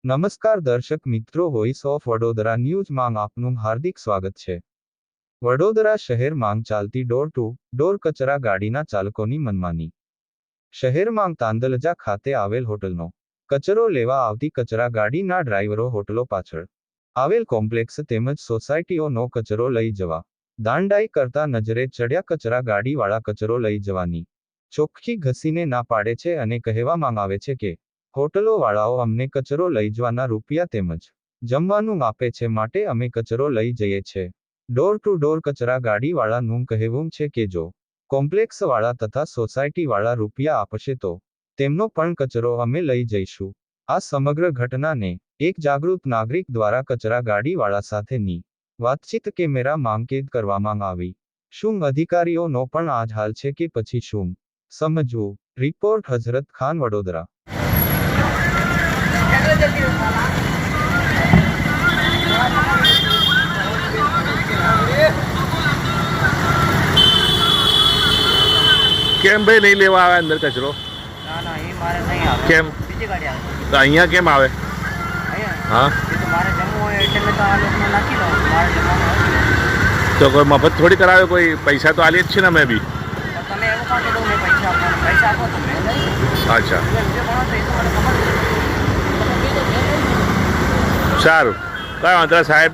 નમસ્કાર દર્શક મિત્રો, વોઇસ ઓફ વડોદરા ન્યૂઝમાં આપનું હાર્દિક સ્વાગત છે। વડોદરા શહેરમાં ચાલતી ડોર ટુ ડોર કચરા ગાડીના ચાલકોની મનમાની। શહેરમાં તાંદલજા ખાતે આવેલ હોટલનો કચરો લેવા આવતી કચરા ગાડીના ડ્રાઈવરો હોટલો પાછળ આવેલ કોમ્પ્લેક્સ તેમજ સોસાયટીઓનો કચરો લઈ જવા દાંડાઈ કરતા નજરે ચડ્યા। કચરા ગાડીવાળા કચરો લઈ જવાની ચોખ્ખી ઘસીને ના પાડે છે અને કહેવામાં આવે છે કે હોટલો વાળાઓ અમને કચરો લઈ જવાના રૂપિયા તેમજ જમવાનું આપે છે, માટે અમે કચરો લઈ જઈએ છે। ડોર ટુ ડોર કચરા ગાડી વાળાનું કહેવું છે કે જો કોમ્પ્લેક્સ વાળા તથા સોસાયટી વાળા રૂપિયા આપશે તો તેમનો પણ કચરો અમે લઈ જઈશું। આ સમગ્ર ઘટનાને એક જાગૃત નાગરિક દ્વારા કચરા ગાડી વાળા સાથેની વાતચીત કેમેરામાં કેદ કરવામાં આવી। શું અધિકારીઓનો પણ આ જ હાલ છે કે પછી શું? સમજવું। રિપોર્ટ હઝરત ખાન, વડોદરા। કેમ ભાઈ નહીં લેવા આવે અંદર કચરો? ના ના, એ મારે નહીં આવે। કેમ? બીજી ગાડી આવે તો અહીંયા કેમ આવે? અહીંયા હા, એ તો મારે જમવું હોય એટલે મેં તો આ લોકોને નાખી દઉં, મારે જમવાનું હોય। તો કોઈ મફત થોડી કરાવે, કોઈ પૈસા તો આલીએ જ છે ને અમે બી। તો તમે એવું કાં કીધું મેં પૈસા આપવાના? પૈસા આપો તમે અચ્છા, જે ભણો છો એ તો મને ખબર છે। સારું, કાંઈ વાંધો નહીં સાહેબ।